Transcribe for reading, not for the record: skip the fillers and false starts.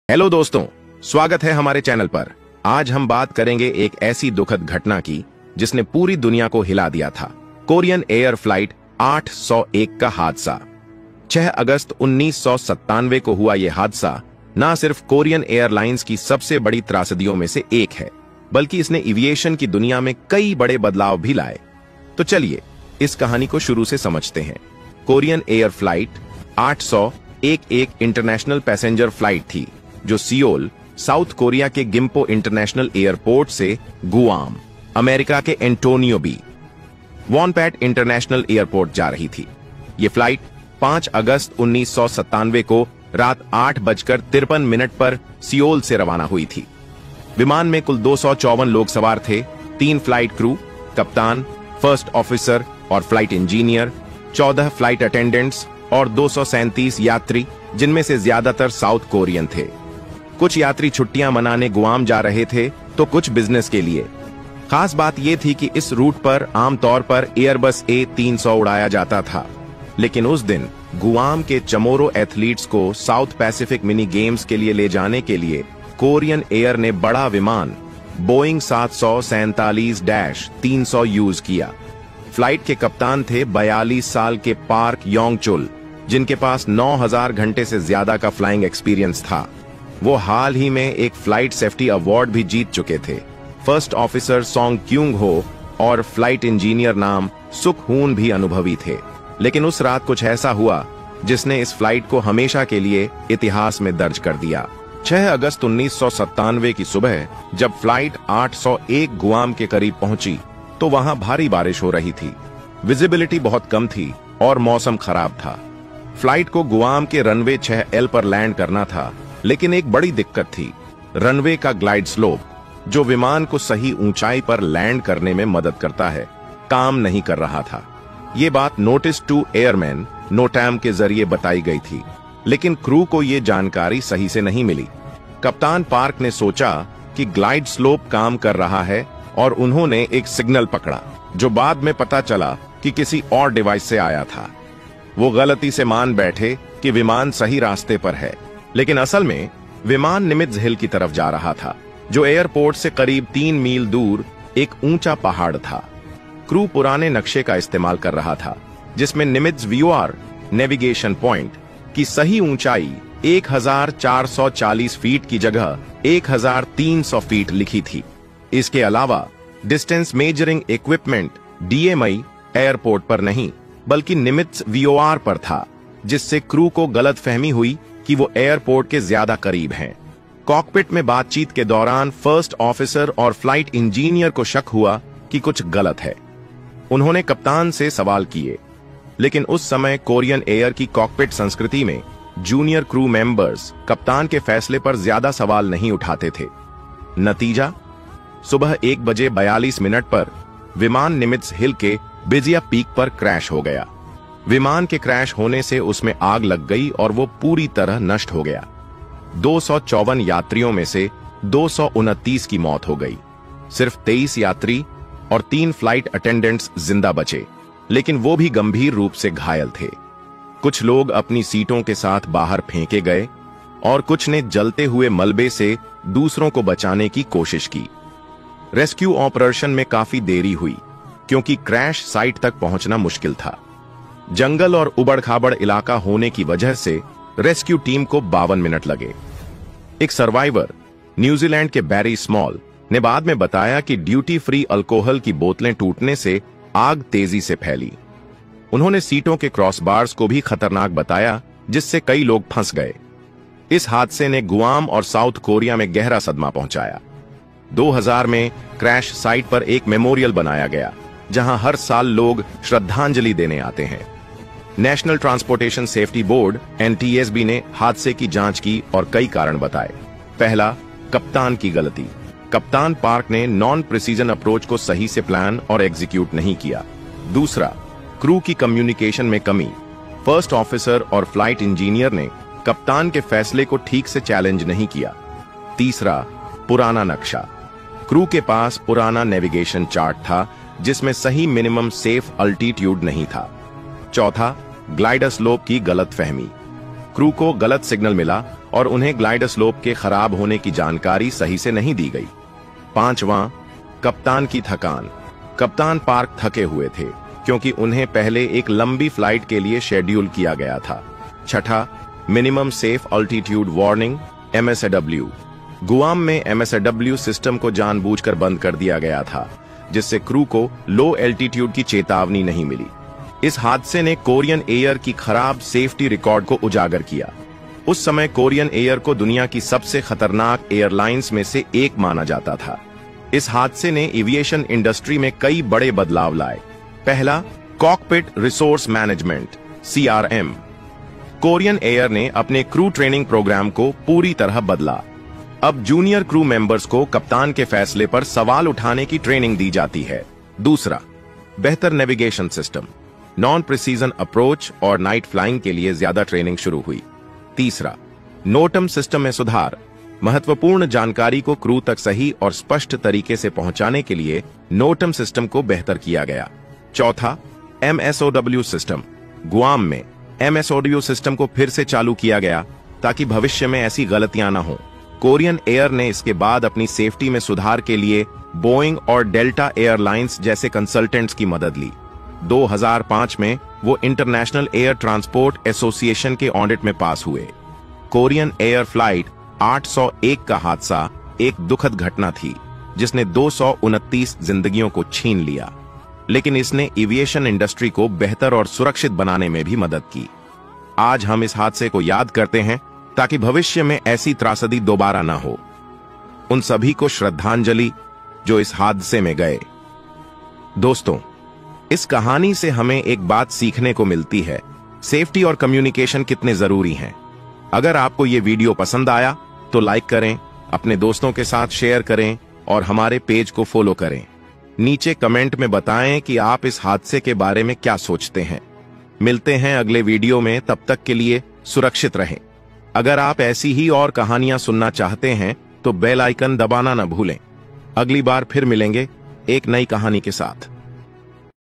Hello दोस्तों, स्वागत है हमारे चैनल पर। आज हम बात करेंगे एक ऐसी दुखद घटना की जिसने पूरी दुनिया को हिला दिया था। कोरियन एयर फ्लाइट 801 का हादसा। 6 अगस्त 1997 को हुआ यह हादसा न सिर्फ कोरियन एयरलाइंस की सबसे बड़ी त्रासदियों में से एक है, बल्कि इसने एविएशन की दुनिया में कई बड़े बदलाव भी लाए। तो चलिए इस कहानी को शुरू से समझते हैं। कोरियन एयर फ्लाइट 801 एक इंटरनेशनल पैसेंजर फ्लाइट थी जो सियोल, साउथ कोरिया के गिम्पो इंटरनेशनल एयरपोर्ट से गुआम, अमेरिका के एंटोनियो बी वॉनपैट इंटरनेशनल एयरपोर्ट जा रही थी। यह फ्लाइट 5 अगस्त 1997 को रात 8:53 पर सियोल से रवाना हुई थी। विमान में कुल 254 लोग सवार थे। 3 फ्लाइट क्रू, कप्तान, फर्स्ट ऑफिसर और फ्लाइट इंजीनियर, 14 फ्लाइट अटेंडेंट्स और 237 यात्री, जिनमें से ज्यादातर साउथ कोरियन थे। कुछ यात्री छुट्टियां मनाने गुआम जा रहे थे तो कुछ बिजनेस के लिए। खास बात यह थी कि इस रूट पर आमतौर पर एयरबस A300 उड़ाया जाता था, लेकिन उस दिन गुआम के चमोरो एथलीट्स को साउथ पैसिफिक मिनी गेम्स के लिए ले जाने के लिए कोरियन एयर ने बड़ा विमान बोइंग 747-300 यूज किया। फ्लाइट के कप्तान थे 42 साल के पार्क योंग चुल, जिनके पास 9000 घंटे से ज्यादा का फ्लाइंग एक्सपीरियंस था। वो हाल ही में एक फ्लाइट सेफ्टी अवार्ड भी जीत चुके थे। फर्स्ट ऑफिसर सोंग क्यूंग हो और फ्लाइट इंजीनियर नाम सुक हून भी अनुभवी थे। लेकिन उस रात कुछ ऐसा हुआ जिसने इस फ्लाइट को हमेशा के लिए इतिहास में दर्ज कर दिया। 6 अगस्त 1997 की सुबह जब फ्लाइट 801 गुआम के करीब पहुंची तो वहां भारी बारिश हो रही थी। विजिबिलिटी बहुत कम थी और मौसम खराब था। फ्लाइट को गुआम के रनवे 6L पर लैंड करना था, लेकिन एक बड़ी दिक्कत थी। रनवे का ग्लाइड स्लोप, जो विमान को सही ऊंचाई पर लैंड करने में मदद करता है, काम नहीं कर रहा था। ये बात नोटिस टू एयरमैन नोटैम के जरिए बताई गई थी, लेकिन क्रू को यह जानकारी सही से नहीं मिली। कप्तान पार्क ने सोचा कि ग्लाइड स्लोप काम कर रहा है और उन्होंने एक सिग्नल पकड़ा, जो बाद में पता चला कि किसी और डिवाइस से आया था। वो गलती से मान बैठे कि विमान सही रास्ते पर है, लेकिन असल में विमान निमित्ज हिल की तरफ जा रहा था, जो एयरपोर्ट से करीब 3 मील दूर एक ऊंचा पहाड़ था। क्रू पुराने नक्शे का इस्तेमाल कर रहा था, जिसमें निमित्ज VOR नेविगेशन पॉइंट की सही ऊंचाई 1440 फीट की जगह 1300 फीट लिखी थी। इसके अलावा distance measuring equipment DMI airport पर नहीं बल्कि निमित्ज VOR पर था, जिससे क्रू को गलतफहमी हुई कि वो एयरपोर्ट के ज्यादा करीब हैं। कॉकपिट में बातचीत के दौरान फर्स्ट ऑफिसर और फ्लाइट इंजीनियर को शक हुआ कि कुछ गलत है। उन्होंने कप्तान से सवाल किए, लेकिन उस समय कोरियन एयर की कॉकपिट संस्कृति में जूनियर क्रू मेंबर्स कप्तान के फैसले पर ज्यादा सवाल नहीं उठाते थे। नतीजा, सुबह 1:42 पर विमान निमित्ज हिल के बिजिया पीक पर क्रैश हो गया। विमान के क्रैश होने से उसमें आग लग गई और वो पूरी तरह नष्ट हो गया। 254 यात्रियों में से 229 की मौत हो गई। सिर्फ 23 यात्री और 3 फ्लाइट अटेंडेंट्स जिंदा बचे, लेकिन वो भी गंभीर रूप से घायल थे। कुछ लोग अपनी सीटों के साथ बाहर फेंके गए और कुछ ने जलते हुए मलबे से दूसरों को बचाने की कोशिश की। रेस्क्यू ऑपरेशन में काफी देरी हुई क्योंकि क्रैश साइट तक पहुंचना मुश्किल था। जंगल और उबड़-खाबड़ इलाका होने की वजह से रेस्क्यू टीम को 52 मिनट लगे। एक सर्वाइवर, न्यूजीलैंड के बैरी स्मॉल, ने बाद में बताया कि ड्यूटी फ्री अल्कोहल की बोतलें टूटने से आग तेजी से फैली। उन्होंने सीटों के क्रॉसबार्स को भी खतरनाक बताया, जिससे कई लोग फंस गए। इस हादसे ने गुआम और साउथ कोरिया में गहरा सदमा पहुंचाया। 2000 में क्रैश साइट पर एक मेमोरियल बनाया गया, जहां हर साल लोग श्रद्धांजलि देने आते हैं। National transportation safety board NTSB ने हादसे की जांच की और कई कारण बताए। पहला, कप्तान की गलती। कप्तान पार्क ने नॉन प्रिसीजन अप्रोच को सही से प्लान और एग्जीक्यूट नहीं किया। दूसरा, क्रू की कम्युनिकेशन में कमी। फर्स्ट ऑफिसर और फ्लाइट इंजीनियर ने कप्तान के फैसले को ठीक से चैलेंज नहीं किया। तीसरा, पुराना नक्शा। क्रू के पास पुराना नेविगेशन चार्ट था, जिसमें सही मिनिमम सेफ अल्टीट्यूड नहीं था। चौथा, ग्लाइडर स्लोप की गलतफहमी। क्रू को गलत सिग्नल मिला और उन्हें ग्लाइडर स्लोप के खराब होने की जानकारी सही से नहीं दी गई। 5वां, कप्तान की थकान। कप्तान पार्क थके हुए थे क्योंकि उन्हें पहले एक लंबी फ्लाइट के लिए शेड्यूल किया गया था। 6, minimum safe altitude warning MSAW। Guam में MSAW सिस्टम को जानबूझकर बंद कर दिया गया था, जिससे क्रू को लो एल्टीट्यूड की चेतावनी नहीं मिली। इस हादसे ने कोरियन एयर की खराब सेफ्टी रिकॉर्ड को उजागर किया। उस समय कोरियन एयर को दुनिया की सबसे खतरनाक एयरलाइंस में से एक माना जाता था। इस हादसे ने एविएशन इंडस्ट्री में कई बड़े बदलाव लाए। पहला, cockpit resource management CRM। Korean air ने अपने क्रू ट्रेनिंग प्रोग्राम को पूरी तरह बदला। अब जूनियर क्रू मेंबर्स को कप्तान के फैसले पर सवाल उठाने की ट्रेनिंग दी जाती है। दूसरा, बेहतर navigation system, non precision approach और नाइट फ्लाइंग के लिए ज्यादा ट्रेनिंग शुरू हुई। तीसरा, नोटम सिस्टम में सुधार, महत्वपूर्ण जानकारी को क्रू तक सही और स्पष्ट तरीके से पहुंचाने के लिए नोटम सिस्टम को बेहतर किया गया। चौथा, MSOW सिस्टम। गुआम में MSOW सिस्टम को फिर से चालू किया गया ताकि भविष्य में ऐसी गलतियां न हो। कोरियन एयर ने इसके बाद अपनी सेफ्टी में सुधार के लिए बोइंग और डेल्टा एयरलाइंस जैसे कंसल्टेंट्स की मदद ली। 2005 में वो इंटरनेशनल एयर ट्रांसपोर्ट एसोसिएशन के ऑडिट में पास हुए। कोरियन एयर फ्लाइट 801 का हादसा एक दुखद घटना थी जिसने 229 जिंदगियों को छीन लिया, लेकिन इसने एविएशन इंडस्ट्री को बेहतर और सुरक्षित बनाने में भी मदद की। आज हम इस हादसे को याद करते हैं ताकि भविष्य में ऐसी त्रासदी दोबारा न हो। उन सभी को श्रद्धांजलि जो इस हादसे में गए। दोस्तों, इस कहानी से हमें एक बात सीखने को मिलती है, सेफ्टी और कम्युनिकेशन कितने जरूरी हैं। अगर आपको ये वीडियो पसंद आया तो लाइक करें, अपने दोस्तों के साथ शेयर करें और हमारे पेज को फॉलो करें। नीचे कमेंट में बताएं कि आप इस हादसे के बारे में क्या सोचते हैं। मिलते हैं अगले वीडियो में, तब तक के लिए सुरक्षित रहें। अगर आप ऐसी ही और कहानियां सुनना चाहते हैं तो बेल आइकन दबाना न भूलें। अगली बार फिर मिलेंगे एक नई कहानी के साथ।